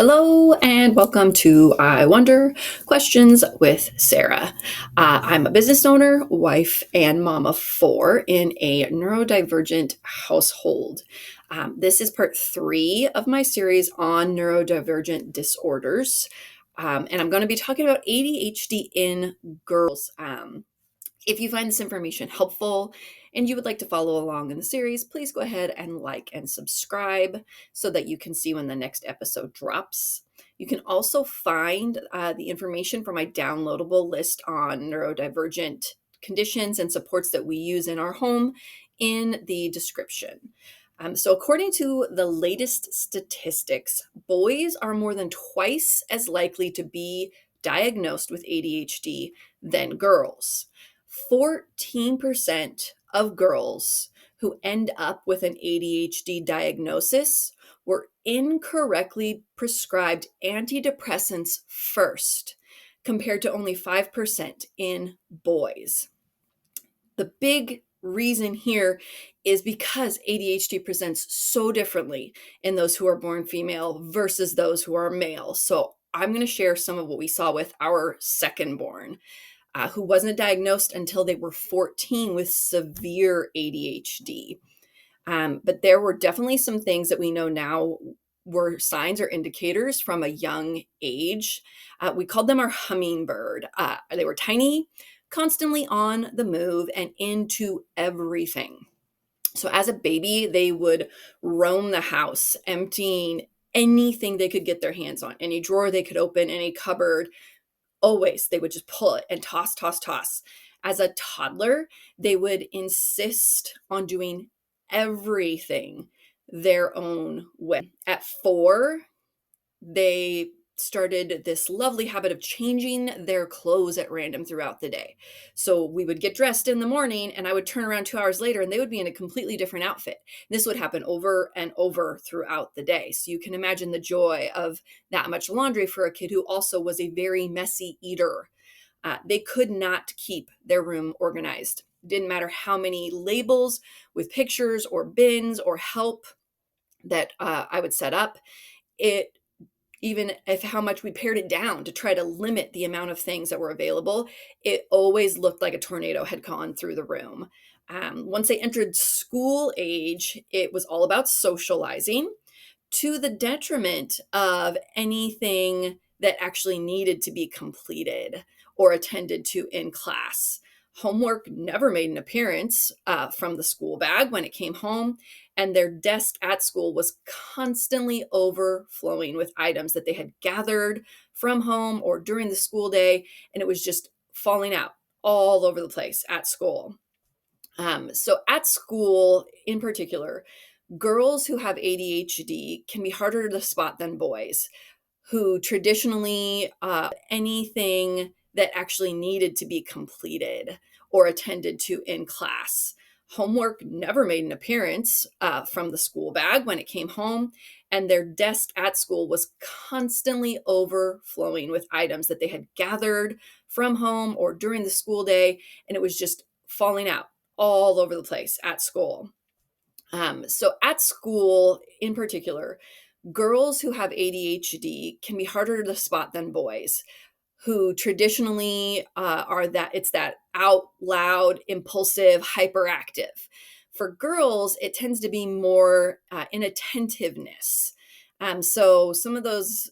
Hello and welcome to I Wonder Questions with Sarah. I'm a business owner, wife, and mom of four in a neurodivergent household. This is part 3 of my series on neurodivergent disorders. And I'm going to be talking about ADHD in girls. If you find this information helpful and you would like to follow along in the series, please go ahead and like and subscribe so that you can see when the next episode drops. You can also find the information from my downloadable list on neurodivergent conditions and supports that we use in our home in the description. So according to the latest statistics, boys are more than twice as likely to be diagnosed with ADHD than girls. 14% of girls who end up with an ADHD diagnosis were incorrectly prescribed antidepressants first, compared to only 5% in boys. The big reason here is because ADHD presents so differently in those who are born female versus those who are male. So I'm going to share some of what we saw with our second born. Who wasn't diagnosed until they were 14 with severe ADHD. But there were definitely some things that we know now were signs or indicators from a young age. We called them our hummingbird. They were tiny, constantly on the move, and into everything. So as a baby, they would roam the house, emptying anything they could get their hands on, any drawer they could open, any cupboard. Always, they would just pull it and toss, toss, toss. As a toddler, they would insist on doing everything their own way. At 4, they started this lovely habit of changing their clothes at random throughout the day. So we would get dressed in the morning and I would turn around 2 hours later and they would be in a completely different outfit. This would happen over and over throughout the day. So you can imagine the joy of that much laundry for a kid who also was a very messy eater. They could not keep their room organized. Didn't matter how many labels with pictures or bins or help that I would set up. Even if how much we pared it down to try to limit the amount of things that were available, it always looked like a tornado had gone through the room. Once they entered school age, it was all about socializing to the detriment of anything that actually needed to be completed or attended to in class. Homework never made an appearance from the school bag when it came home, and their desk at school was constantly overflowing with items that they had gathered from home or during the school day, and it was just falling out all over the place at school. So at school in particular, girls who have ADHD can be harder to spot than boys who traditionally anything that actually needed to be completed or attended to in class. Homework never made an appearance from the school bag when it came home, and their desk at school was constantly overflowing with items that they had gathered from home or during the school day, and it was just falling out all over the place at school. So at school in particular, girls who have ADHD can be harder to spot than boys who traditionally are that out loud, impulsive, hyperactive. For girls, it tends to be more inattentiveness. So some of those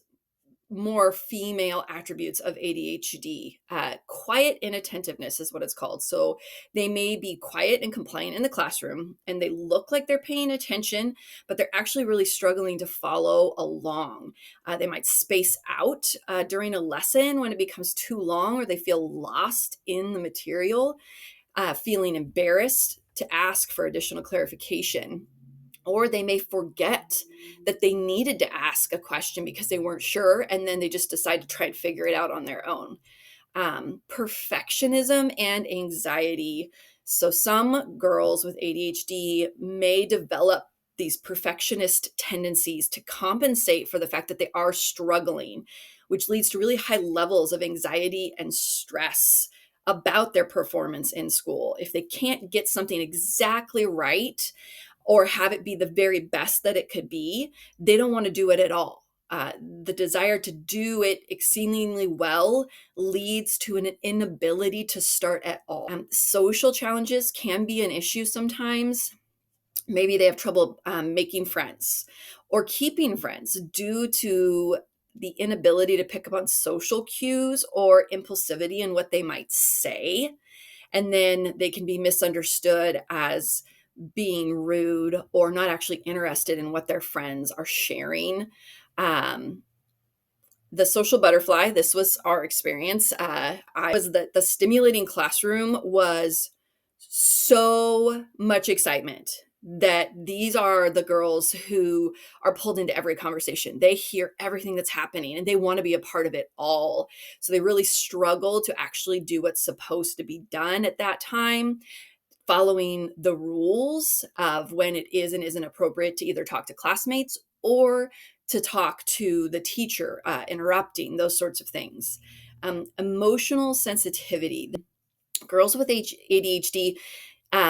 more female attributes of ADHD. Quiet inattentiveness is what it's called. So they may be quiet and compliant in the classroom and they look like they're paying attention, but they're actually really struggling to follow along. They might space out during a lesson when it becomes too long or they feel lost in the material, feeling embarrassed to ask for additional clarification. Or they may forget that they needed to ask a question because they weren't sure, and then they just decide to try and figure it out on their own. Perfectionism and anxiety. So some girls with ADHD may develop these perfectionist tendencies to compensate for the fact that they are struggling, which leads to really high levels of anxiety and stress about their performance in school. If they can't get something exactly right, or have it be the very best that it could be, they don't want to do it at all. The desire to do it exceedingly well leads to an inability to start at all. Social challenges can be an issue sometimes. Maybe they have trouble making friends or keeping friends due to the inability to pick up on social cues or impulsivity in what they might say. And then they can be misunderstood as being rude or not actually interested in what their friends are sharing. The social butterfly, this was our experience. I was the stimulating classroom was so much excitement that these are the girls who are pulled into every conversation. They hear everything that's happening and they want to be a part of it all. So they really struggle to actually do what's supposed to be done at that time, following the rules of when it is and isn't appropriate to either talk to classmates or to talk to the teacher, interrupting, those sorts of things. Emotional sensitivity. Girls with ADHD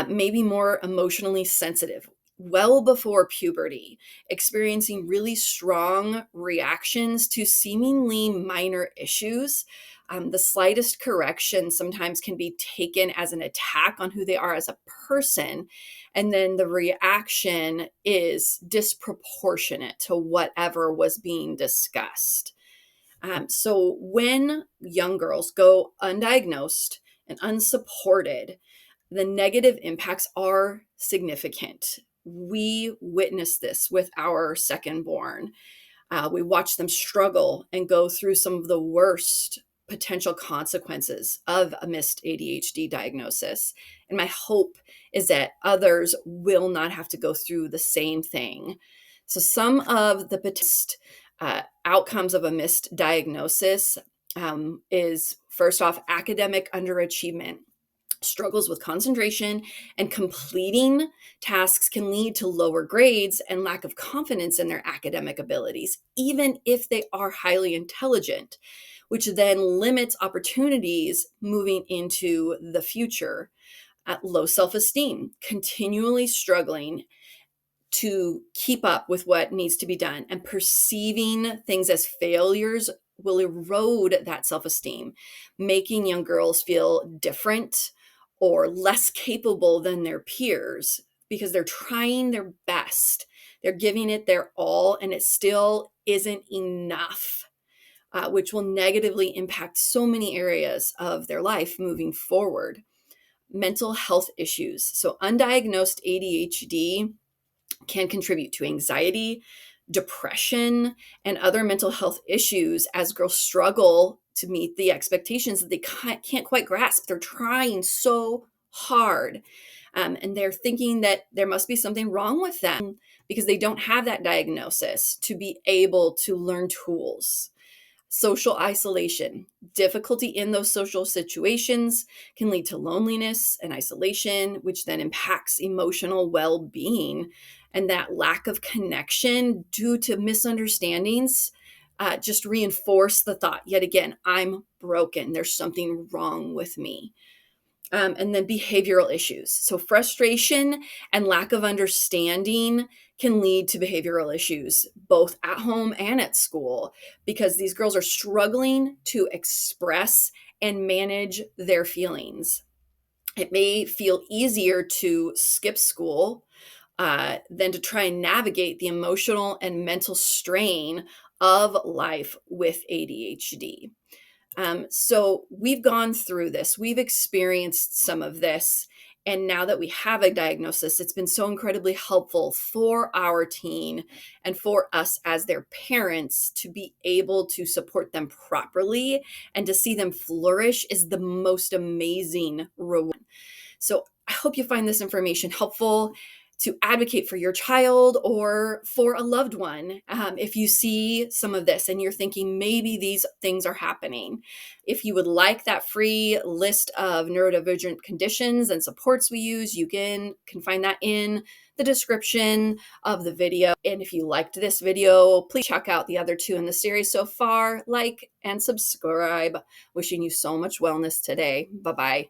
may be more emotionally sensitive well before puberty, experiencing really strong reactions to seemingly minor issues. The slightest correction sometimes can be taken as an attack on who they are as a person, and then the reaction is disproportionate to whatever was being discussed. So when young girls go undiagnosed and unsupported, the negative impacts are significant. We witnessed this with our second born. We watched them struggle and go through some of the worst potential consequences of a missed ADHD diagnosis. And my hope is that others will not have to go through the same thing. So some of the outcomes of a missed diagnosis is, first off, academic underachievement. Struggles with concentration and completing tasks can lead to lower grades and lack of confidence in their academic abilities, even if they are highly intelligent, which then limits opportunities moving into the future. Low self-esteem, continually struggling to keep up with what needs to be done and perceiving things as failures will erode that self-esteem, making young girls feel different or less capable than their peers because they're trying their best. They're giving it their all, and it still isn't enough, which will negatively impact so many areas of their life moving forward. Mental health issues. So, undiagnosed ADHD can contribute to anxiety, depression, and other mental health issues as girls struggle to meet the expectations that they can't quite grasp. They're trying so hard, and they're thinking that there must be something wrong with them because they don't have that diagnosis to be able to learn tools. Social isolation, difficulty in those social situations can lead to loneliness and isolation, which then impacts emotional well-being. And that lack of connection due to misunderstandings just reinforce the thought, yet again, I'm broken. There's something wrong with me. And then behavioral issues. So frustration and lack of understanding can lead to behavioral issues, both at home and at school, because these girls are struggling to express and manage their feelings. It may feel easier to skip school than to try and navigate the emotional and mental strain of life with ADHD. So we've gone through this, we've experienced some of this. And now that we have a diagnosis, it's been so incredibly helpful for our teen and for us as their parents to be able to support them properly, and to see them flourish is the most amazing reward. So I hope you find this information helpful to advocate for your child or for a loved one. If you see some of this and you're thinking maybe these things are happening, if you would like that free list of neurodivergent conditions and supports we use, you can find that in the description of the video. And if you liked this video, please check out the other two in the series so far. Like and subscribe. Wishing you so much wellness today. Bye-bye.